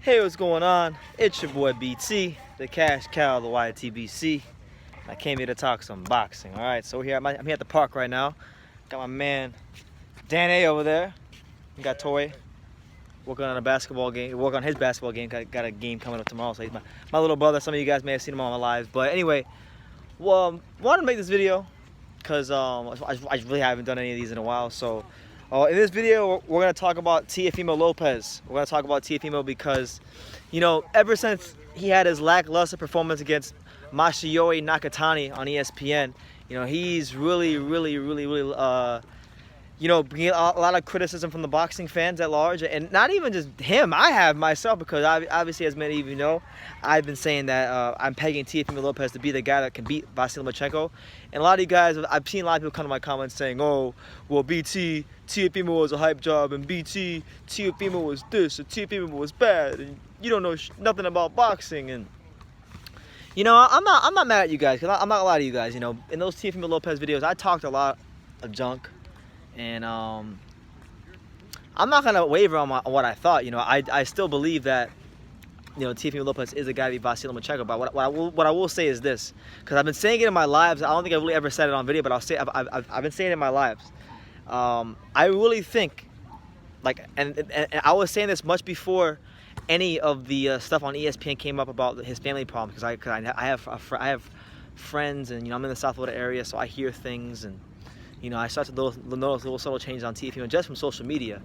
Hey, what's going on? It's your boy BT, the cash cow of the YTBC. I came here to talk some boxing. All right, so I'm here at the park right now. Got my man Dan A over there. We got Toy working on a basketball game. Working on his basketball game. Got a game coming up tomorrow. So he's my little brother. Some of you guys may have seen him on my lives. But anyway, wanted to make this video because I really haven't done any of these in a while. So in this video, we're going to talk about Teofimo Lopez. We're going to talk about Teofimo because, you know, ever since he had his lackluster performance against Masahiro Nakatani on ESPN, you know, he's really, you know, bringing a lot of criticism from the boxing fans at large. And not even just him, I have myself, because obviously, as many of you know, I've been saying that I'm pegging Teofimo Lopez to be the guy that can beat Vasyl Lomachenko. And a lot of you guys, I've seen a lot of people come to my comments saying, oh, well, Teofimo was a hype job, and Teofimo was this, or Teofimo was bad, and you don't know nothing about boxing. And you know, I'm not mad at you guys, because I'm not a lot of you guys. You know, in those Teofimo Lopez videos, I talked a lot of junk. And I'm not gonna waver on what I thought. You know, I still believe that, you know, Teofimo Lopez is a guy to beat Vasyl Lomachenko. But what I will say is this, because I've been saying it in my lives. I don't think I've really ever said it on video, but I've been saying it in my lives. I really think, like, and I was saying this much before any of the stuff on ESPN came up about his family problem, because I have friends, and you know, I'm in the South Florida area, so I hear things, and you know, I start to notice little subtle changes on Teofimo just from social media.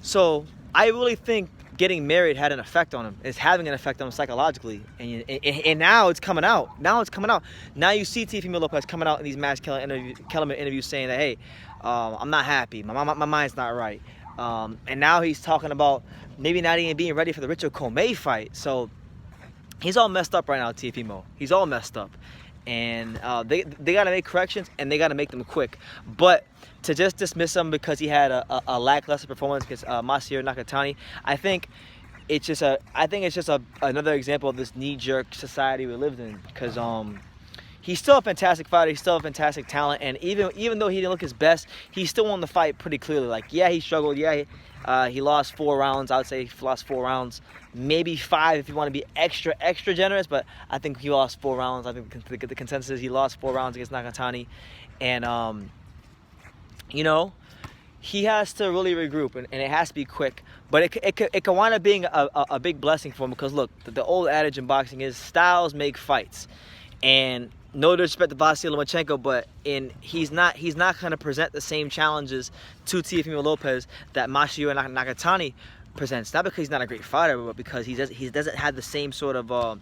So I really think getting married had an effect on him. It's having an effect on him psychologically. And now it's coming out. Now you see Teofimo Lopez coming out in these Max Kellerman interviews saying that, hey, I'm not happy. My mind's not right. And now he's talking about maybe not even being ready for the Richard Comey fight. So he's all messed up right now, Teofimo. He's all messed up. And they got to make corrections, and they got to make them quick. But to just dismiss him because he had a lackluster performance against Masahiro Nakatani, I think it's just another example of this knee-jerk society we lived in. Because he's still a fantastic fighter, he's still a fantastic talent, and even though he didn't look his best, he still won the fight pretty clearly. Like, yeah, he struggled, yeah, he lost 4 rounds. I would say he lost 4 rounds, maybe 5 if you want to be extra generous, but I think he lost 4 rounds. I think the consensus is he lost 4 rounds against Nakatani. And you know, he has to really regroup, and it has to be quick. But it can wind up being a big blessing for him, because look, the old adage in boxing is styles make fights. And no disrespect to Vasyl Lomachenko, but he's not going to present the same challenges to Teofimo Lopez that Masahiro Nakatani presents. Not because he's not a great fighter, but because he doesn't have the same sort of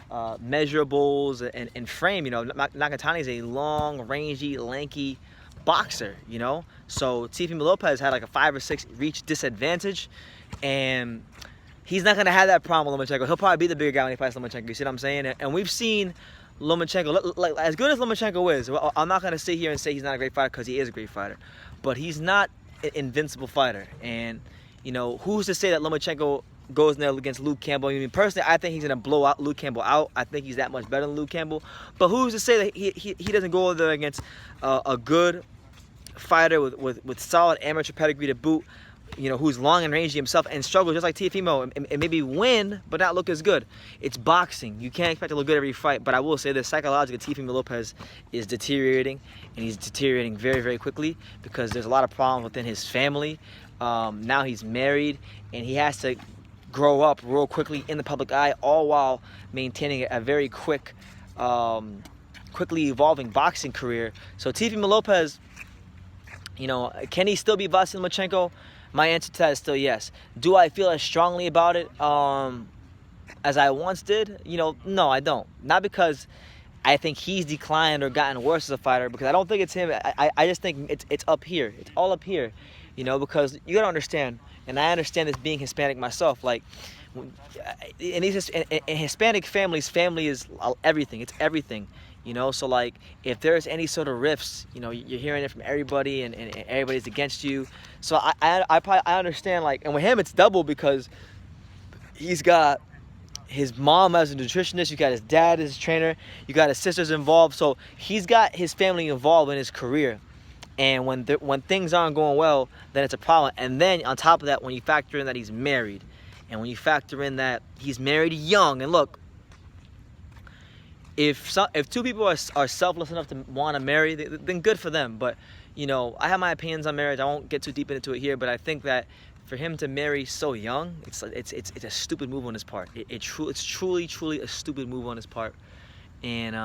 measurables and frame. You know, Nakatani is a long, rangy, lanky boxer. You know, so Teofimo Lopez had like a 5 or 6 reach disadvantage, and he's not going to have that problem with Lomachenko. He'll probably be the bigger guy when he fights Lomachenko. You see what I'm saying? And we've seen Lomachenko, like, as good as Lomachenko is, I'm not going to sit here and say he's not a great fighter, because he is a great fighter. But he's not an invincible fighter. And, you know, who's to say that Lomachenko goes in there against Luke Campbell? I mean, personally, I think he's going to blow out Luke Campbell out. I think he's that much better than Luke Campbell. But who's to say that he doesn't go over there against a good fighter with solid amateur pedigree to boot, you know, who's long and rangy himself, and struggle just like Teofimo, and maybe win but not look as good. It's boxing. You can't expect to look good every fight. But I will say this, psychologically, Teofimo Lopez is deteriorating, and he's deteriorating very, very quickly, because there's a lot of problems within his family. Now he's married, and he has to grow up real quickly in the public eye, all while maintaining a very quickly evolving boxing career. So Teofimo Lopez, you know, can he still beat Vasyl Lomachenko? My answer to that is still yes. Do I feel as strongly about it as I once did? You know, no, I don't. Not because I think he's declined or gotten worse as a fighter, because I don't think it's him. I just think it's up here. It's all up here, you know, because you got to understand, and I understand this being Hispanic myself, like, in Hispanic families, family is everything. It's everything. You know, so like, if there's any sort of rifts, you know, you're hearing it from everybody, and everybody's against you. So I understand, like, and with him it's double, because he's got his mom as a nutritionist, you got his dad as a trainer, you got his sisters involved, so he's got his family involved in his career. And when things aren't going well, then it's a problem. And then on top of that, when you factor in that he's married, And when you factor in that he's married young, and look, if two people are selfless enough to want to marry, then good for them. But you know, I have my opinions on marriage. I won't get too deep into it here, but I think that for him to marry so young, it's a stupid move on his part. It's truly a stupid move on his part. And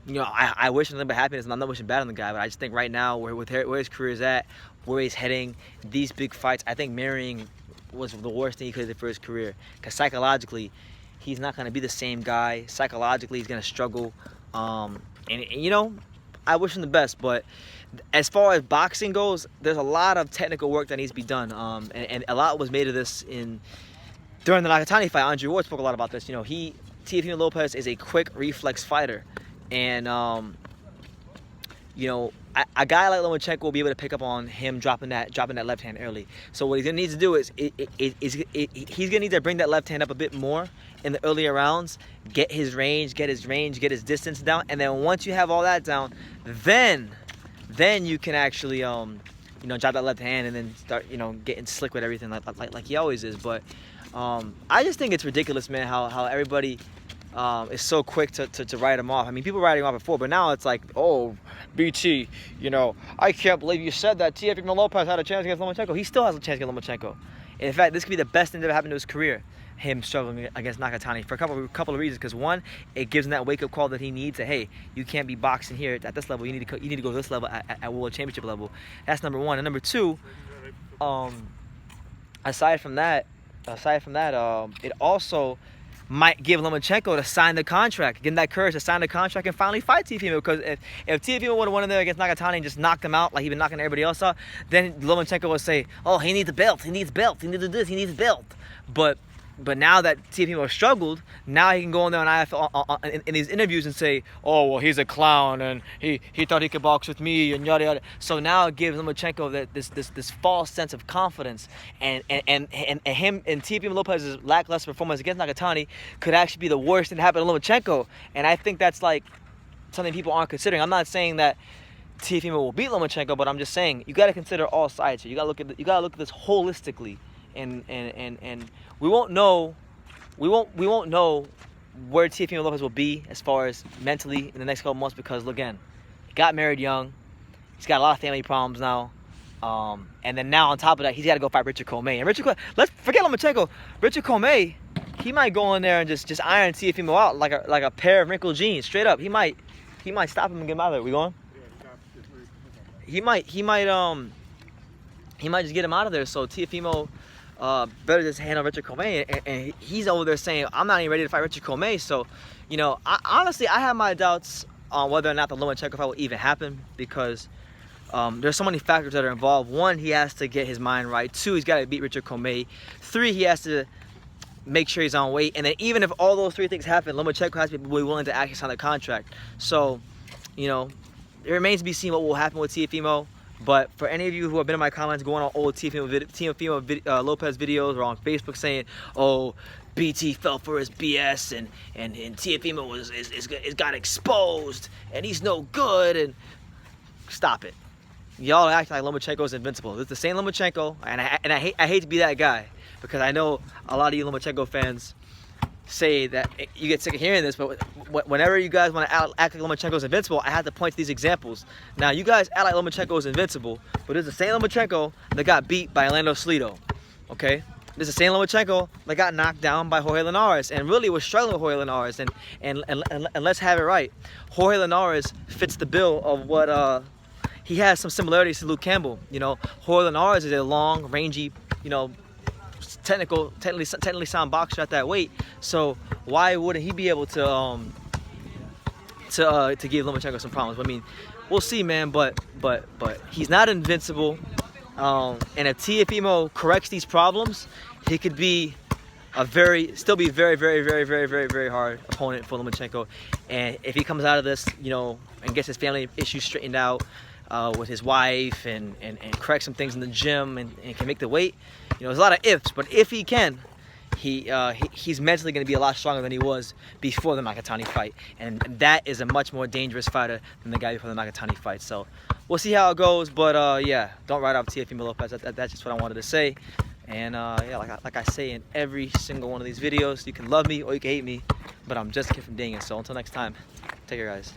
you know, I wish nothing but happiness, and I'm not wishing bad on the guy, but I just think right now, where his career is at, where he's heading, these big fights, I think marrying was the worst thing he could have did for his career. Because psychologically, he's not going to be the same guy. Psychologically, he's going to struggle. And, you know, I wish him the best. But as far as boxing goes, there's a lot of technical work that needs to be done. And a lot was made of this during the Nakatani fight. Andre Ward spoke a lot about this. You know, Teofimo Lopez is a quick reflex fighter. And, you know, a guy like Lomachenko will be able to pick up on him dropping that left hand early. So what he's going to need to do is he's going to need to bring that left hand up a bit more in the earlier rounds, get his range, get his distance down. And then once you have all that down, then you can actually, you know, drop that left hand and then start, you know, getting slick with everything like he always is. But I just think it's ridiculous, man, how everybody is so quick to write him off. I mean, people writing him off before, but now it's like, oh, BT, you know, I can't believe you said that Teofimo Lopez had a chance against Lomachenko. He still has a chance against Lomachenko. In fact, this could be the best thing that ever happened to his career, him struggling against Nakatani, for a couple of reasons. Because one, it gives him that wake-up call that he needs. That, hey, you can't be boxing here at this level. You need to go to this level at World Championship level. That's number one. And number two, aside from that, it also might give Lomachenko to sign the contract, give him that courage to sign the contract and finally fight Teofimo. Because if Teofimo would have won in there against Nakatani and just knocked him out like he'd been knocking everybody else out, then Lomachenko would say, oh, he needs a belt, he needs belt, he needs this, he needs belt. But now that Teofimo struggled, now he can go in there on in these interviews and say, oh, well, he's a clown and he thought he could box with me and yada yada. So now it gives Lomachenko this false sense of confidence, and him and Teofimo Lopez's lackluster performance against Nakatani could actually be the worst thing to happen to Lomachenko. And I think that's like something people aren't considering. I'm not saying that Teofimo will beat Lomachenko, but I'm just saying you got to consider all sides here. You got to look at this holistically. And we won't know where Teofimo Lopez will be as far as mentally in the next couple months, because again, he got married young, he's got a lot of family problems now, and then now on top of that, he's got to go fight Richard Comey. And let's forget Lomachenko. Richard Comey, he might go in there and just iron Teofimo out like a pair of wrinkled jeans, straight up. He might stop him and get him out of there. We going? He might just get him out of there. So Teofimo better just handle Richard Comey, and he's over there saying, I'm not even ready to fight Richard Comey. So, you know, honestly, I have my doubts on whether or not the Lomachenko fight will even happen, because there's so many factors that are involved. One, he has to get his mind right. Two, he's got to beat Richard Comey. Three, he has to make sure he's on weight. And then even if all those three things happen, Lomachenko has to be willing to actually sign the contract. So, you know, it remains to be seen what will happen with Teofimo. But for any of you who have been in my comments going on old Teofimo Lopez videos or on Facebook saying, oh, BT fell for his BS and Teofimo got exposed and he's no good, and stop it. Y'all act like Lomachenko's invincible. It's the same Lomachenko, and I hate to be that guy, because I know a lot of you Lomachenko fans say that you get sick of hearing this, but whenever you guys want to act like Lomachenko's invincible, I have to point to these examples. Now, you guys act like Lomachenko is invincible, but it's the same Lomachenko that got beat by Orlando Salido, okay? This is the same Lomachenko that got knocked down by Jorge Linares and really was struggling with Jorge Linares. And let's have it right. Jorge Linares fits the bill of what he has some similarities to Luke Campbell. You know, Jorge Linares is a long, rangy, you know, technically sound boxer at that weight. So why wouldn't he be able to give Lomachenko some problems? I mean, we'll see, man. But he's not invincible. And if Teofimo corrects these problems, he could be still be very, very, very, very, very, very hard opponent for Lomachenko. And if he comes out of this, you know, and gets his family issues straightened out with his wife and correct some things in the gym and can make the weight, you know, there's a lot of ifs. But if he can, he's mentally going to be a lot stronger than he was before the Nakatani fight, and that is a much more dangerous fighter than the guy before the Nakatani fight. So we'll see how it goes, but yeah, don't write off Teofimo Lopez. That's just what I wanted to say. And yeah, like I say in every single one of these videos, you can love me or you can hate me, but I'm just a kid from Daniel. So until next time, take care, guys.